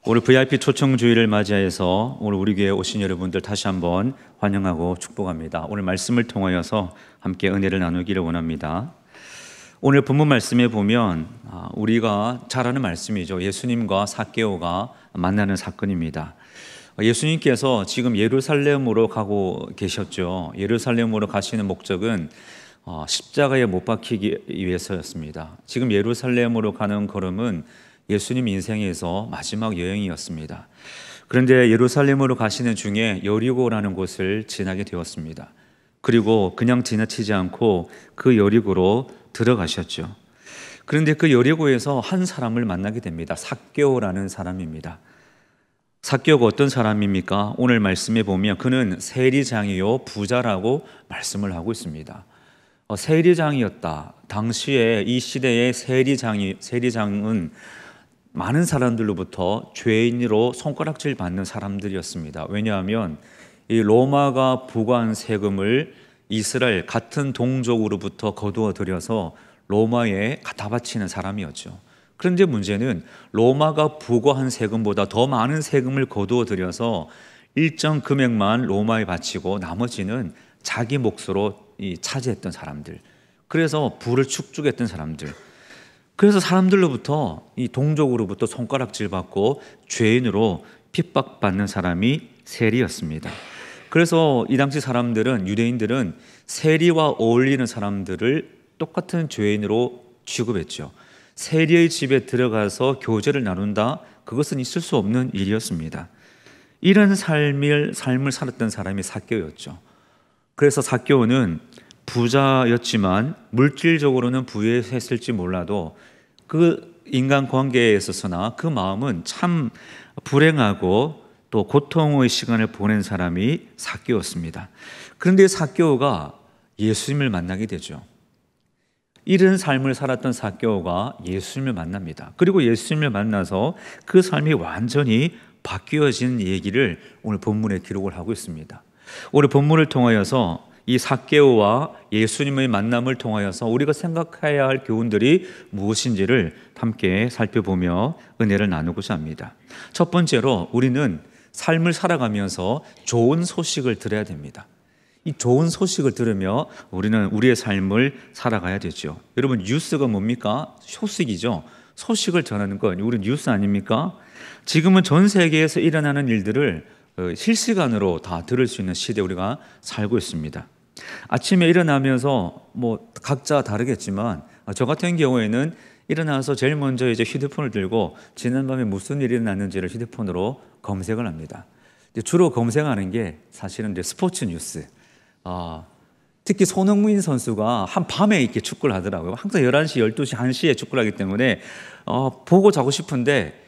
오늘 VIP 초청 주일을 맞이해서 오늘 우리 교회에 오신 여러분들 다시 한번 환영하고 축복합니다. 오늘 말씀을 통하여서 함께 은혜를 나누기를 원합니다. 오늘 본문 말씀에 보면 우리가 잘 아는 말씀이죠. 예수님과 삭개오가 만나는 사건입니다. 예수님께서 지금 예루살렘으로 가고 계셨죠. 예루살렘으로 가시는 목적은 십자가에 못 박히기 위해서였습니다. 지금 예루살렘으로 가는 걸음은 예수님 인생에서 마지막 여행이었습니다. 그런데 예루살렘으로 가시는 중에 여리고라는 곳을 지나게 되었습니다. 그리고 그냥 지나치지 않고 그 여리고로 들어가셨죠. 그런데 그 여리고에서 한 사람을 만나게 됩니다. 삭개오라는 사람입니다. 삭개오가 어떤 사람입니까? 오늘 말씀에 보면 그는 세리장이요 부자라고 말씀을 하고 있습니다. 세리장이었다. 당시에 이 시대의 세리장은 많은 사람들로부터 죄인으로 손가락질 받는 사람들이었습니다. 왜냐하면 이 로마가 부과한 세금을 이스라엘 같은 동족으로부터 거두어 들여서 로마에 갖다 바치는 사람이었죠. 그런데 문제는 로마가 부과한 세금보다 더 많은 세금을 거두어 들여서 일정 금액만 로마에 바치고 나머지는 자기 몫으로 차지했던 사람들, 그래서 부를 축적했던 사람들, 그래서 사람들로부터 이 동족으로부터 손가락질 받고 죄인으로 핍박받는 사람이 세리였습니다. 그래서 이 당시 사람들은, 유대인들은 세리와 어울리는 사람들을 똑같은 죄인으로 취급했죠. 세리의 집에 들어가서 교제를 나눈다, 그것은 있을 수 없는 일이었습니다. 이런 삶을 살았던 사람이 삭개오였죠. 그래서 삭개오는 부자였지만 물질적으로는 부유했을지 몰라도 그 인간관계에 있어서나 그 마음은 참 불행하고 또 고통의 시간을 보낸 사람이 삭개오였습니다. 그런데 삭개오가 예수님을 만나게 되죠. 이런 삶을 살았던 삭개오가 예수님을 만납니다. 그리고 예수님을 만나서 그 삶이 완전히 바뀌어진 얘기를 오늘 본문에 기록을 하고 있습니다. 오늘 본문을 통하여서 이 삭개오와 예수님의 만남을 통하여서 우리가 생각해야 할 교훈들이 무엇인지를 함께 살펴보며 은혜를 나누고자 합니다. 첫 번째로 우리는 삶을 살아가면서 좋은 소식을 들어야 됩니다. 이 좋은 소식을 들으며 우리는 우리의 삶을 살아가야 되죠. 여러분, 뉴스가 뭡니까? 소식이죠. 소식을 전하는 건 우리 뉴스 아닙니까? 지금은 전 세계에서 일어나는 일들을 실시간으로 다 들을 수 있는 시대에 우리가 살고 있습니다. 아침에 일어나면서 각자 다르겠지만 저 같은 경우에는 일어나서 제일 먼저 이제 휴대폰을 들고 지난밤에 무슨 일이 일어났는지를 휴대폰으로 검색을 합니다. 주로 검색하는 게 사실은 이제 스포츠 뉴스. 특히 손흥민 선수가 한 밤에 이렇게 축구를 하더라고요. 항상 11시, 12시, 1시에 축구를 하기 때문에 보고 자고 싶은데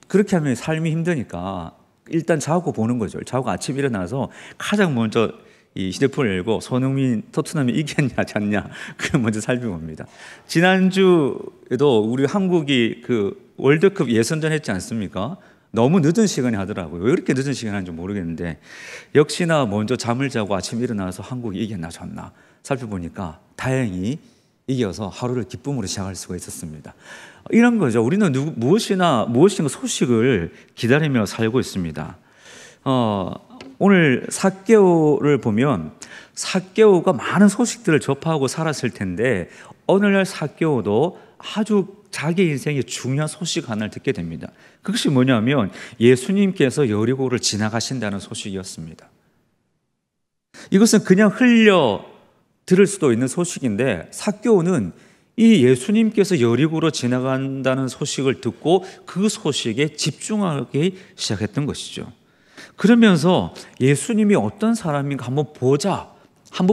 그렇게 하면 삶이 힘드니까 일단 자고 보는 거죠. 자고 아침 일어나서 가장 먼저 이 휴대폰을 열고 손흥민 토트넘이 이겼냐 졌냐 그걸 먼저 살펴봅니다. 지난주에도 우리 한국이 그 월드컵 예선전 했지 않습니까? 너무 늦은 시간에 하더라고요. 왜 이렇게 늦은 시간에 하는지 모르겠는데 역시나 먼저 잠을 자고 아침 일어나서 한국이 이겼나 졌나 살펴보니까 다행히 이겨서 하루를 기쁨으로 시작할 수가 있었습니다. 이런 거죠. 우리는 무엇인가 소식을 기다리며 살고 있습니다. 오늘 삭개오를 보면 삭개오가 많은 소식들을 접하고 살았을 텐데 어느 날 삭개오도 아주 자기 인생의 중요한 소식 하나를 듣게 됩니다. 그것이 뭐냐면 예수님께서 여리고를 지나가신다는 소식이었습니다. 이것은 그냥 흘려 들을 수도 있는 소식인데 삭개오는 이 예수님께서 여리고로 지나간다는 소식을 듣고 그 소식에 집중하기 시작했던 것이죠. 그러면서 예수님이 어떤 사람인가 한번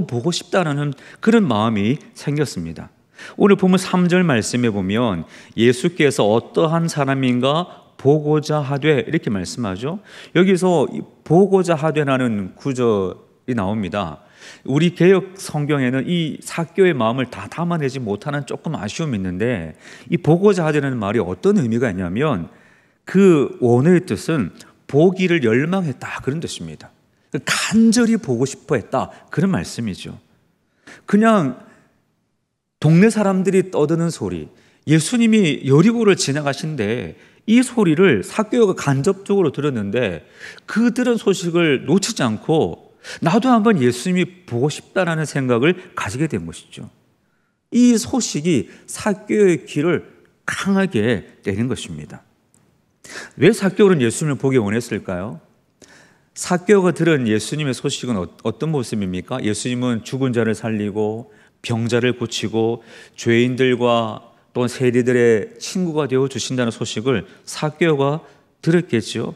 보고 싶다는 그런 마음이 생겼습니다. 오늘 보면 3절 말씀에 보면 예수께서 어떠한 사람인가 보고자 하되 이렇게 말씀하죠. 여기서 보고자 하되라는 구절이 나옵니다. 우리 개역 성경에는 이 삭개오의 마음을 다 담아내지 못하는 조금 아쉬움이 있는데 이 보고자 하되라는 말이 어떤 의미가 있냐면 그 원어의 뜻은 보기를 열망했다 그런 뜻입니다. 간절히 보고 싶어 했다 그런 말씀이죠. 그냥 동네 사람들이 떠드는 소리, 예수님이 여리고를 지나가신데 이 소리를 삭개오가 간접적으로 들었는데 그 들은 소식을 놓치지 않고 나도 한번 예수님이 보고 싶다라는 생각을 가지게 된 것이죠. 이 소식이 삭개오의 귀를 강하게 때린 것입니다. 왜 삭개오는 예수님을 보기 원했을까요? 삭개오가 들은 예수님의 소식은 어떤 모습입니까? 예수님은 죽은 자를 살리고 병자를 고치고 죄인들과 또 세리들의 친구가 되어 주신다는 소식을 삭개오가 들었겠죠.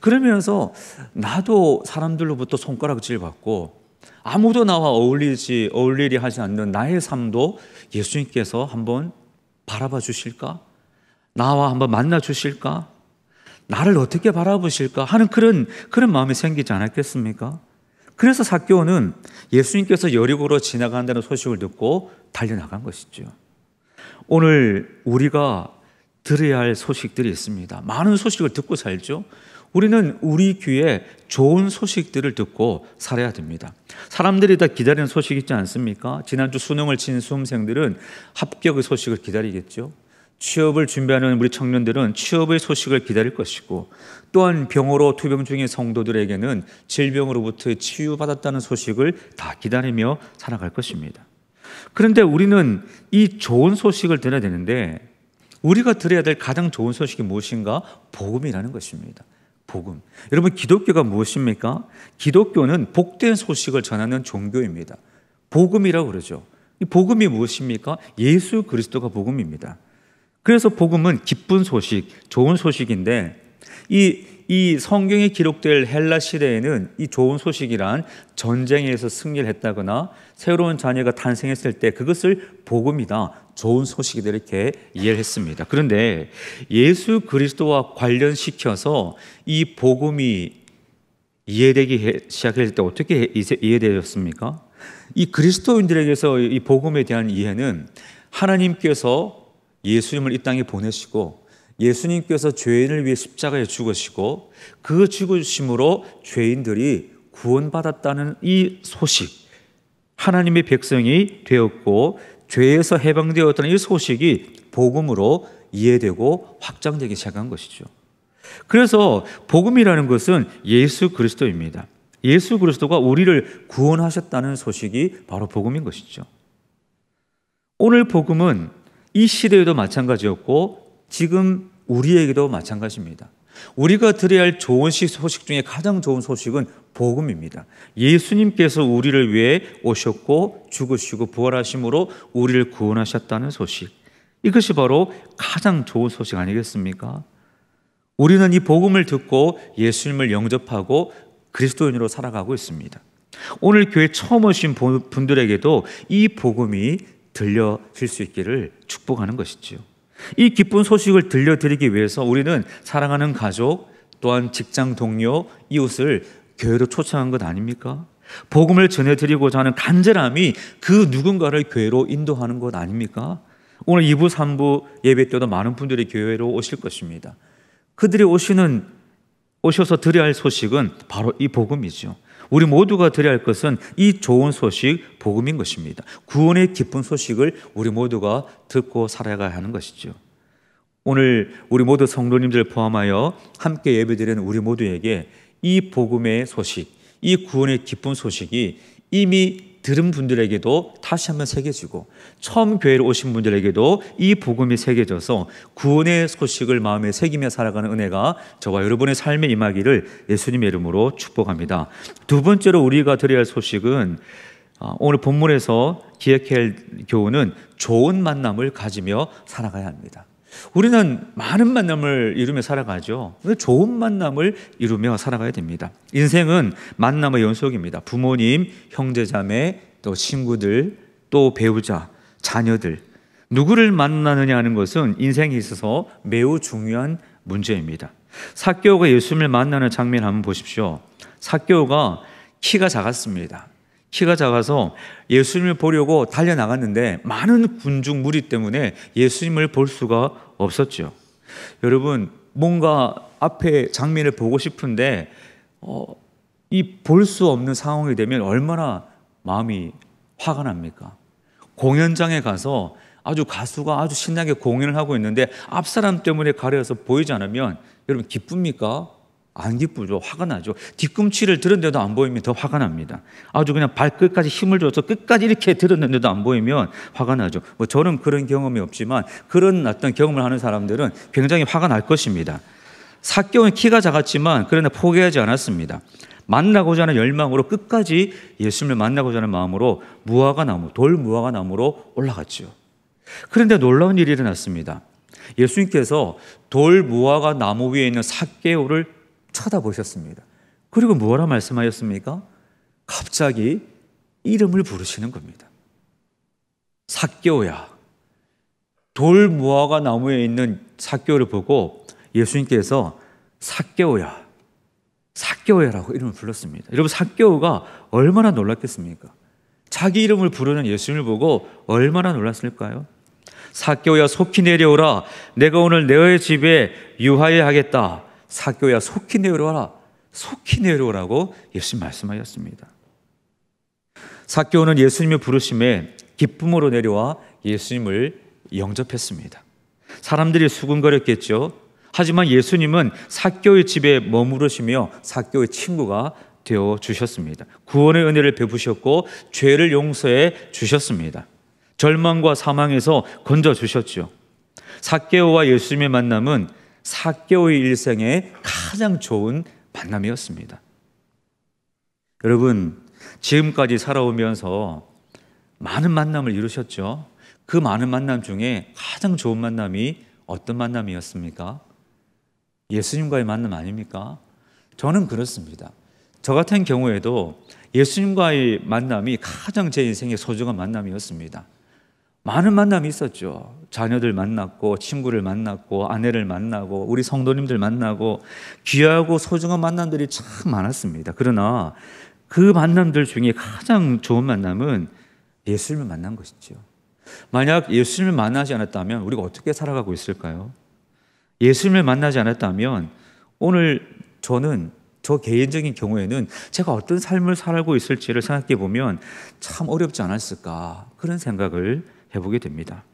그러면서 나도 사람들로부터 손가락질 받고 아무도 나와 어울리리 하지 않는 나의 삶도 예수님께서 한번 바라봐 주실까? 나와 한번 만나 주실까? 나를 어떻게 바라보실까? 하는 그런 마음이 생기지 않았겠습니까? 그래서 삭개오는 예수님께서 여리고로 지나간다는 소식을 듣고 달려나간 것이죠. 오늘 우리가 들어야 할 소식들이 있습니다. 많은 소식을 듣고 살죠. 우리는 우리 귀에 좋은 소식들을 듣고 살아야 됩니다. 사람들이 다 기다리는 소식 있지 않습니까? 지난주 수능을 친 수험생들은 합격의 소식을 기다리겠죠. 취업을 준비하는 우리 청년들은 취업의 소식을 기다릴 것이고, 또한 병으로 투병 중인 성도들에게는 질병으로부터 치유받았다는 소식을 다 기다리며 살아갈 것입니다. 그런데 우리는 이 좋은 소식을 들어야 되는데, 우리가 들어야 될 가장 좋은 소식이 무엇인가? 복음이라는 것입니다. 복음. 여러분, 기독교가 무엇입니까? 기독교는 복된 소식을 전하는 종교입니다. 복음이라고 그러죠. 이 복음이 무엇입니까? 예수 그리스도가 복음입니다. 그래서 복음은 기쁜 소식, 좋은 소식인데, 이 성경에 기록될 헬라 시대에는 이 좋은 소식이란 전쟁에서 승리를 했다거나 새로운 자녀가 탄생했을 때 그것을 복음이다, 좋은 소식이다, 이렇게 이해를 했습니다. 그런데 예수 그리스도와 관련시켜서 이 복음이 이해되기 시작했을 때 어떻게 이해되었습니까? 이 그리스도인들에게서 이 복음에 대한 이해는 하나님께서 예수님을 이 땅에 보내시고 예수님께서 죄인을 위해 십자가에 죽으시고 그 죽으심으로 죄인들이 구원받았다는 이 소식, 하나님의 백성이 되었고 죄에서 해방되었다는 이 소식이 복음으로 이해되고 확장되기 시작한 것이죠. 그래서 복음이라는 것은 예수 그리스도입니다. 예수 그리스도가 우리를 구원하셨다는 소식이 바로 복음인 것이죠. 오늘 복음은 이 시대에도 마찬가지였고 지금 우리에게도 마찬가지입니다. 우리가 들어야 할 좋은 소식 중에 가장 좋은 소식은 복음입니다. 예수님께서 우리를 위해 오셨고 죽으시고 부활하심으로 우리를 구원하셨다는 소식, 이것이 바로 가장 좋은 소식 아니겠습니까? 우리는 이 복음을 듣고 예수님을 영접하고 그리스도인으로 살아가고 있습니다. 오늘 교회 처음 오신 분들에게도 이 복음이 들려질 수 있기를 축복하는 것이지요. 이 기쁜 소식을 들려드리기 위해서 우리는 사랑하는 가족, 또한 직장 동료, 이웃을 교회로 초청한 것 아닙니까? 복음을 전해드리고자 하는 간절함이 그 누군가를 교회로 인도하는 것 아닙니까? 오늘 2부, 3부 예배 때도 많은 분들이 교회로 오실 것입니다. 그들이 오셔서 드려야 할 소식은 바로 이 복음이죠. 우리 모두가 드려야 할 것은 이 좋은 소식, 복음인 것입니다. 구원의 기쁜 소식을 우리 모두가 듣고 살아가야 하는 것이죠. 오늘 우리 모두 성도님들 포함하여 함께 예배드리는 우리 모두에게 이 복음의 소식, 이 구원의 기쁜 소식이 이미 들은 분들에게도 다시 한번 새겨지고 처음 교회로 오신 분들에게도 이 복음이 새겨져서 구원의 소식을 마음에 새기며 살아가는 은혜가 저와 여러분의 삶에 임하기를 예수님의 이름으로 축복합니다. 두 번째로 우리가 드려야 할 소식은 오늘 본문에서 기억해야 할 교훈은 좋은 만남을 가지며 살아가야 합니다. 우리는 많은 만남을 이루며 살아가죠. 좋은 만남을 이루며 살아가야 됩니다. 인생은 만남의 연속입니다. 부모님, 형제자매, 또 친구들, 또 배우자, 자녀들, 누구를 만나느냐 하는 것은 인생에 있어서 매우 중요한 문제입니다. 삭개오가 예수님을 만나는 장면 한번 보십시오. 삭개오가 키가 작았습니다. 키가 작아서 예수님을 보려고 달려나갔는데 많은 군중 무리 때문에 예수님을 볼 수가 없었죠. 여러분, 뭔가 앞에 장면을 보고 싶은데 이 볼 수 없는 상황이 되면 얼마나 마음이 화가 납니까? 공연장에 가서 아주 가수가 아주 신나게 공연을 하고 있는데 앞 사람 때문에 가려서 보이지 않으면 여러분 기쁩니까? 안 기쁘죠. 화가 나죠. 뒤꿈치를 들었는데도 안 보이면 더 화가 납니다. 아주 그냥 발끝까지 힘을 줘서 끝까지 이렇게 들었는데도 안 보이면 화가 나죠. 뭐 저는 그런 경험이 없지만 그런 어떤 경험을 하는 사람들은 굉장히 화가 날 것입니다. 삭개오는 키가 작았지만 그러나 포기하지 않았습니다. 만나고자 하는 열망으로 끝까지 예수님을 만나고자 하는 마음으로 돌 무화과 나무로 올라갔죠. 그런데 놀라운 일이 일어났습니다. 예수님께서 돌 무화과 나무 위에 있는 삭개오를 쳐다보셨습니다. 그리고 뭐라 말씀하셨습니까? 갑자기 이름을 부르시는 겁니다. 삭개오야. 돌 무화과 나무에 있는 삭개오를 보고 예수님께서 삭개오야, 삭개오야라고 이름을 불렀습니다. 여러분, 삭개오가 얼마나 놀랐겠습니까? 자기 이름을 부르는 예수님을 보고 얼마나 놀랐을까요? 삭개오야, 속히 내려오라. 내가 오늘 너의 집에 유하여 하겠다. 삭개오야, 속히 내려오라. 속히 내려오라고 예수님 말씀하셨습니다. 삭개오는 예수님의 부르심에 기쁨으로 내려와 예수님을 영접했습니다. 사람들이 수군거렸겠죠. 하지만 예수님은 삭개오의 집에 머무르시며 삭개오의 친구가 되어 주셨습니다. 구원의 은혜를 베푸셨고 죄를 용서해 주셨습니다. 절망과 사망에서 건져 주셨죠. 삭개오와 예수님의 만남은 삭개오의 일생의 가장 좋은 만남이었습니다. 여러분, 지금까지 살아오면서 많은 만남을 이루셨죠. 그 많은 만남 중에 가장 좋은 만남이 어떤 만남이었습니까? 예수님과의 만남 아닙니까? 저는 그렇습니다. 저 같은 경우에도 예수님과의 만남이 가장 제 인생의 소중한 만남이었습니다. 많은 만남이 있었죠. 자녀들 만났고, 친구를 만났고, 아내를 만나고, 우리 성도님들 만나고, 귀하고 소중한 만남들이 참 많았습니다. 그러나 그 만남들 중에 가장 좋은 만남은 예수님을 만난 것이죠. 만약 예수님을 만나지 않았다면 우리가 어떻게 살아가고 있을까요? 예수님을 만나지 않았다면 오늘 저는 저 개인적인 경우에는 제가 어떤 삶을 살고 있을지를 생각해 보면 참 어렵지 않았을까, 그런 생각을 해보게 됩니다.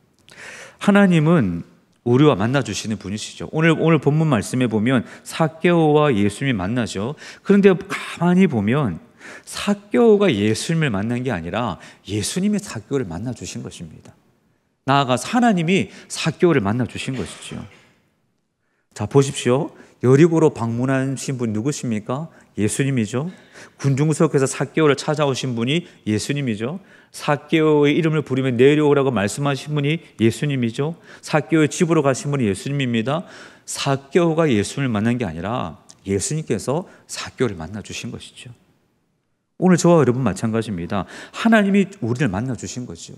하나님은 우리와 만나주시는 분이시죠. 오늘 본문 말씀에 보면 삭개오와 예수님이 만나죠. 그런데 가만히 보면 삭개오가 예수님을 만난 게 아니라 예수님이 삭개오를 만나주신 것입니다. 나아가서 하나님이 삭개오를 만나주신 것이죠. 자, 보십시오. 여리고로 방문하신 분이 누구십니까? 예수님이죠. 군중석에서 삭개오를 찾아오신 분이 예수님이죠. 삭개오의 이름을 부르면 내려오라고 말씀하신 분이 예수님이죠. 삭개오의 집으로 가신 분이 예수님입니다. 삭개오가 예수님을 만난 게 아니라 예수님께서 삭개오를 만나주신 것이죠. 오늘 저와 여러분 마찬가지입니다. 하나님이 우리를 만나주신 거죠.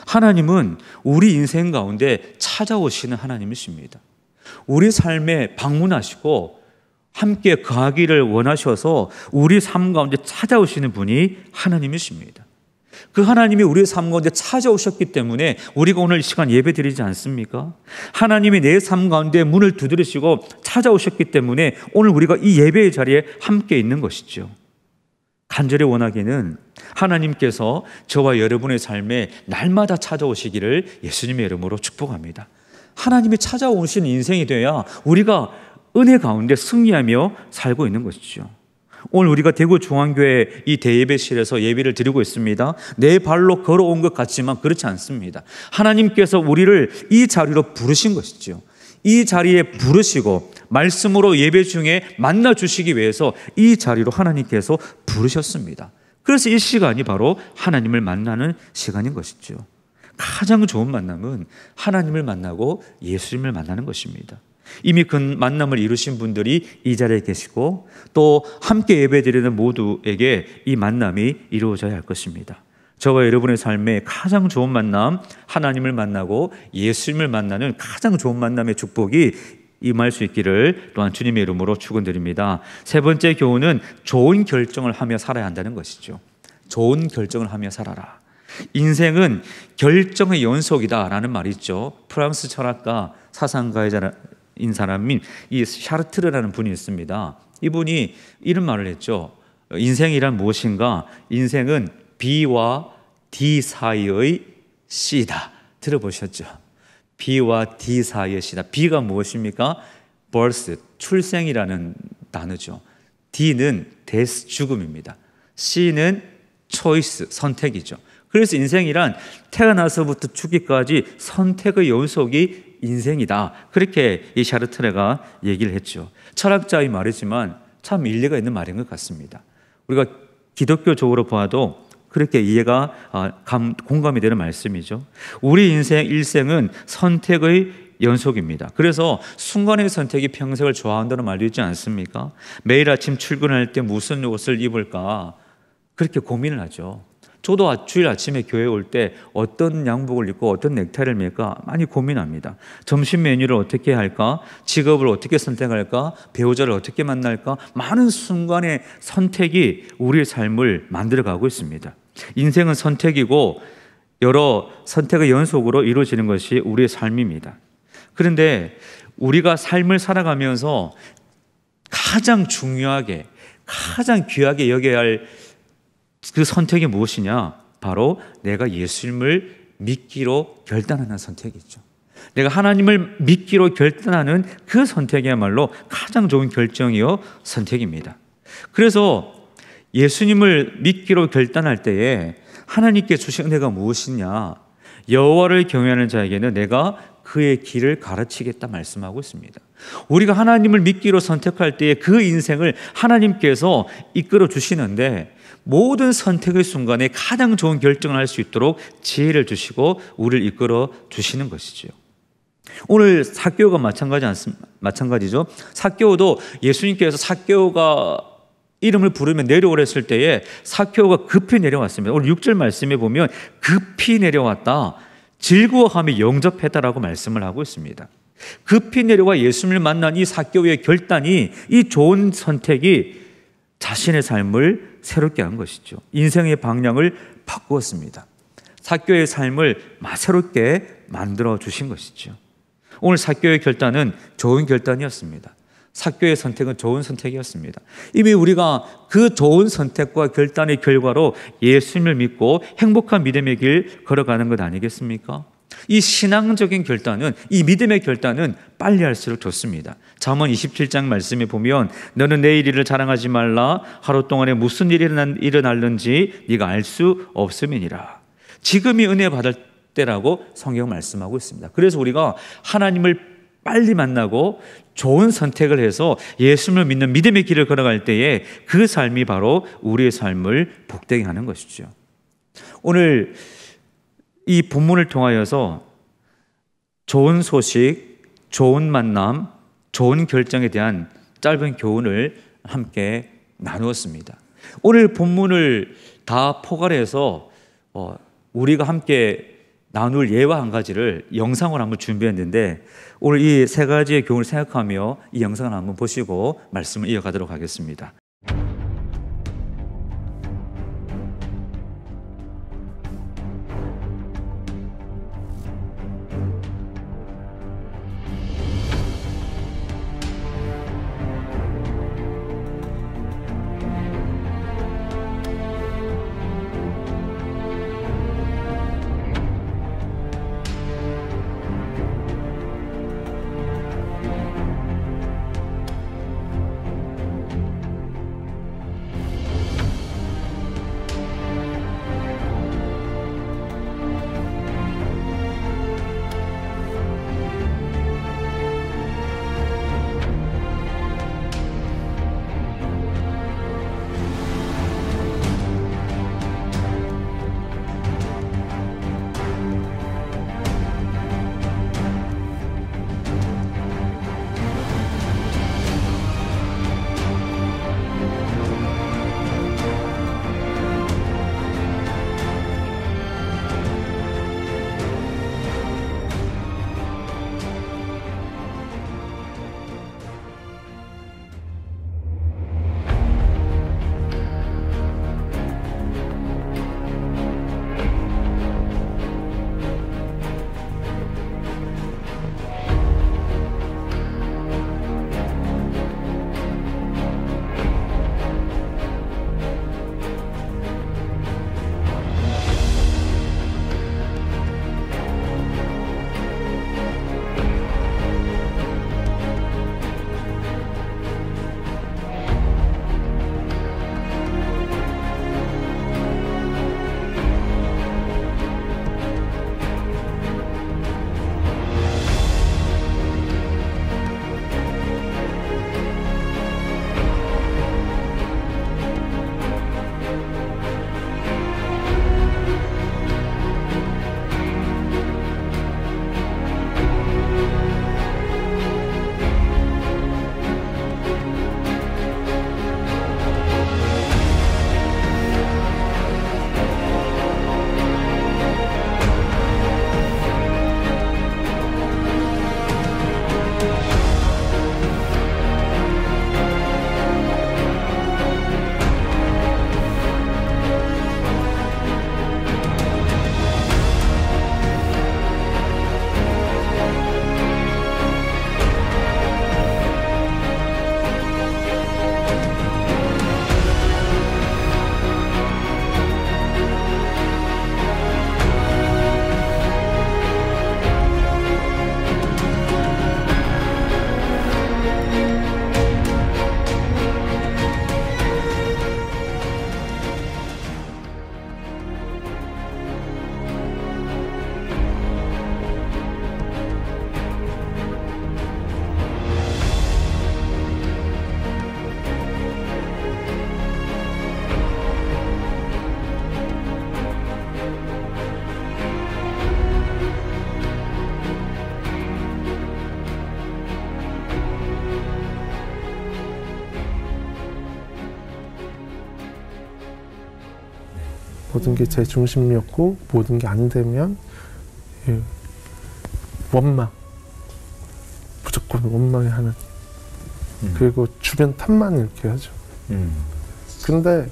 하나님은 우리 인생 가운데 찾아오시는 하나님이십니다. 우리 삶에 방문하시고 함께 거하기를 원하셔서 우리 삶 가운데 찾아오시는 분이 하나님이십니다. 그 하나님이 우리의 삶 가운데 찾아오셨기 때문에 우리가 오늘 이 시간 예배 드리지 않습니까? 하나님이 내 삶 가운데 문을 두드리시고 찾아오셨기 때문에 오늘 우리가 이 예배의 자리에 함께 있는 것이죠. 간절히 원하기는 하나님께서 저와 여러분의 삶에 날마다 찾아오시기를 예수님의 이름으로 축복합니다. 하나님이 찾아오신 인생이 돼야 우리가 은혜 가운데 승리하며 살고 있는 것이죠. 오늘 우리가 대구중앙교회 이 대예배실에서 예배를 드리고 있습니다. 내 발로 걸어온 것 같지만 그렇지 않습니다. 하나님께서 우리를 이 자리로 부르신 것이죠. 이 자리에 부르시고 말씀으로 예배 중에 만나주시기 위해서 이 자리로 하나님께서 부르셨습니다. 그래서 이 시간이 바로 하나님을 만나는 시간인 것이죠. 가장 좋은 만남은 하나님을 만나고 예수님을 만나는 것입니다. 이미 그 만남을 이루신 분들이 이 자리에 계시고 또 함께 예배드리는 모두에게 이 만남이 이루어져야 할 것입니다. 저와 여러분의 삶에 가장 좋은 만남, 하나님을 만나고 예수님을 만나는 가장 좋은 만남의 축복이 임할 수 있기를 또한 주님의 이름으로 축원드립니다. 세 번째 교훈은 좋은 결정을 하며 살아야 한다는 것이죠. 좋은 결정을 하며 살아라. 인생은 결정의 연속이다라는 말이 있죠. 프랑스 철학가 사상가인 사람인 이 샤르트르라는 분이 있습니다. 이분이 이런 말을 했죠. 인생이란 무엇인가? 인생은 B와 D 사이의 C다 들어보셨죠? B와 D 사이의 시다. B가 무엇입니까? birth, 출생이라는 단어죠. D는 death, 죽음입니다. C는 choice, 선택이죠. 그래서 인생이란 태어나서부터 죽기까지 선택의 연속이 인생이다. 그렇게 이 샤르트레가 얘기를 했죠. 철학자의 말이지만 참 일리가 있는 말인 것 같습니다. 우리가 기독교적으로 봐도 그렇게 이해가 공감이 되는 말씀이죠. 우리 인생 일생은 선택의 연속입니다. 그래서 순간의 선택이 평생을 좋아한다는 말도 있지 않습니까? 매일 아침 출근할 때 무슨 옷을 입을까 그렇게 고민을 하죠. 저도 주일 아침에 교회 올 때 어떤 양복을 입고 어떤 넥타이를 맬까 많이 고민합니다. 점심 메뉴를 어떻게 할까? 직업을 어떻게 선택할까? 배우자를 어떻게 만날까? 많은 순간의 선택이 우리의 삶을 만들어가고 있습니다. 인생은 선택이고 여러 선택의 연속으로 이루어지는 것이 우리의 삶입니다. 그런데 우리가 삶을 살아가면서 가장 중요하게, 가장 귀하게 여겨야 할 그 선택이 무엇이냐? 바로 내가 예수님을 믿기로 결단하는 선택이죠. 내가 하나님을 믿기로 결단하는 그 선택이야말로 가장 좋은 결정이요 선택입니다. 그래서 예수님을 믿기로 결단할 때에 하나님께 주신 은혜가 무엇이냐? 여호와를 경외하는 자에게는 내가 그의 길을 가르치겠다 말씀하고 있습니다. 우리가 하나님을 믿기로 선택할 때에 그 인생을 하나님께서 이끌어 주시는데 모든 선택의 순간에 가장 좋은 결정을 할 수 있도록 지혜를 주시고 우리를 이끌어 주시는 것이죠. 오늘 삭개오가 마찬가지죠. 삭개오도 예수님께서 삭개오가 이름을 부르며 내려오라 했을 때에 삭개오가 급히 내려왔습니다. 오늘 6절 말씀에 보면 급히 내려왔다, 즐거워하며 영접했다라고 말씀을 하고 있습니다. 급히 내려와 예수님을 만난 이 삭개오의 결단이, 이 좋은 선택이 자신의 삶을 새롭게 한 것이죠. 인생의 방향을 바꾸었습니다. 삭개오의 삶을 새롭게 만들어 주신 것이죠. 오늘 삭개오의 결단은 좋은 결단이었습니다. 삭개오의 선택은 좋은 선택이었습니다. 이미 우리가 그 좋은 선택과 결단의 결과로 예수님을 믿고 행복한 믿음의 길 걸어가는 것 아니겠습니까? 이 신앙적인 결단은, 이 믿음의 결단은 빨리 할수록 좋습니다. 잠언 27장 말씀에 보면 너는 내일 일을 자랑하지 말라, 하루 동안에 무슨 일이 일어날는지 네가 알 수 없음이니라. 지금이 은혜 받을 때라고 성경 말씀하고 있습니다. 그래서 우리가 하나님을 빨리 만나고 좋은 선택을 해서 예수님을 믿는 믿음의 길을 걸어갈 때에 그 삶이 바로 우리의 삶을 복되게 하는 것이죠. 오늘 이 본문을 통하여서 좋은 소식, 좋은 만남, 좋은 결정에 대한 짧은 교훈을 함께 나누었습니다. 오늘 본문을 다 포괄해서 우리가 함께 나눌 예와 한 가지를 영상으로 한번 준비했는데 오늘 이 세 가지의 교훈을 생각하며 이 영상을 한번 보시고 말씀을 이어가도록 하겠습니다. 모든 게 제 중심이었고 모든 게 안 되면 원망, 무조건 원망해하는 그리고 주변 탓만 이렇게 하죠. 근데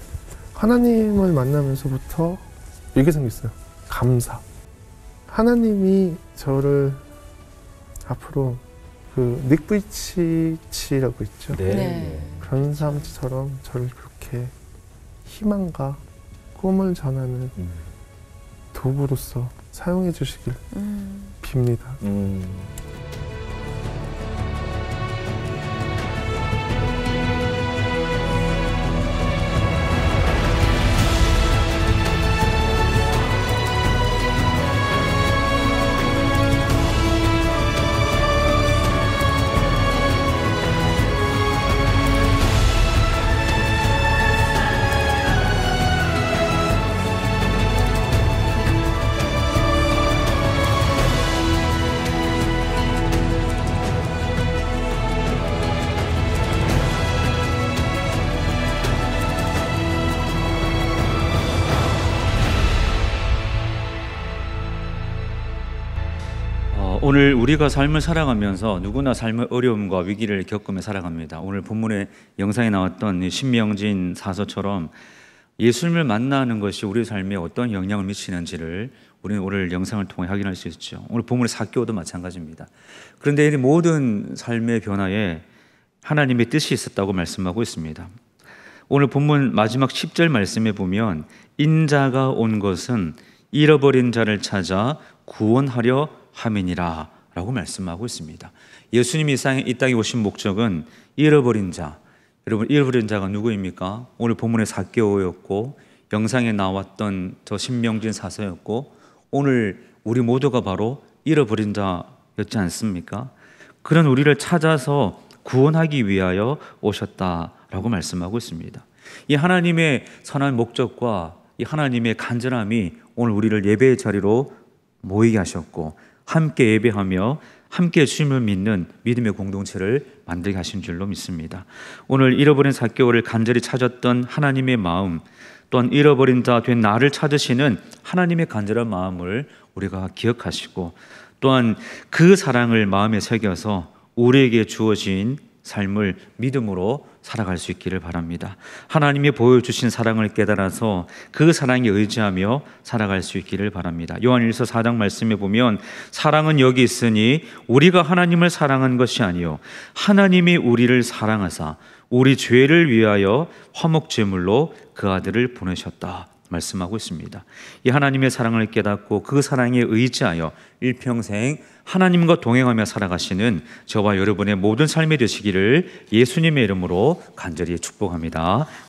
하나님을 만나면서부터 이게 생겼어요. 감사. 하나님이 저를 앞으로 그 닉 부이치치라고 있죠. 네. 그런 사람처럼 저를 그렇게 희망과 꿈을 전하는 도구로서 사용해 주시길 빕니다. 오늘 우리가 삶을 살아가면서 누구나 삶의 어려움과 위기를 겪으며 살아갑니다. 오늘 본문의 영상에 나왔던 신명진 사서처럼 예수님을 만나는 것이 우리 삶에 어떤 영향을 미치는지를 우리는 오늘 영상을 통해 확인할 수 있죠. 오늘 본문의 삭개오도 마찬가지입니다. 그런데 이 모든 삶의 변화에 하나님의 뜻이 있었다고 말씀하고 있습니다. 오늘 본문 마지막 10절 말씀에 보면 인자가 온 것은 잃어버린 자를 찾아 구원하려 함이니라 라고 말씀하고 있습니다. 예수님이 이 땅에 오신 목적은 잃어버린 자, 여러분 잃어버린 자가 누구입니까? 오늘 본문의 삭개오였고 영상에 나왔던 저 신명진 사서였고 오늘 우리 모두가 바로 잃어버린 자였지 않습니까? 그런 우리를 찾아서 구원하기 위하여 오셨다라고 말씀하고 있습니다. 이 하나님의 선한 목적과 이 하나님의 간절함이 오늘 우리를 예배의 자리로 모이게 하셨고 함께 예배하며 함께 주님을 믿는 믿음의 공동체를 만들게 하신 줄로 믿습니다. 오늘 잃어버린 삭개오를 간절히 찾았던 하나님의 마음, 또한 잃어버린 자 된 나를 찾으시는 하나님의 간절한 마음을 우리가 기억하시고 또한 그 사랑을 마음에 새겨서 우리에게 주어진 삶을 믿음으로 살아갈 수 있기를 바랍니다. 하나님이 보여주신 사랑을 깨달아서 그 사랑에 의지하며 살아갈 수 있기를 바랍니다. 요한일서 4장 말씀에 보면 사랑은 여기 있으니 우리가 하나님을 사랑한 것이 아니요 하나님이 우리를 사랑하사 우리 죄를 위하여 화목제물로 그 아들을 보내셨다 말씀하고 있습니다. 이 하나님의 사랑을 깨닫고 그 사랑에 의지하여 일평생 하나님과 동행하며 살아가시는 저와 여러분의 모든 삶이 되시기를 예수님의 이름으로 간절히 축복합니다.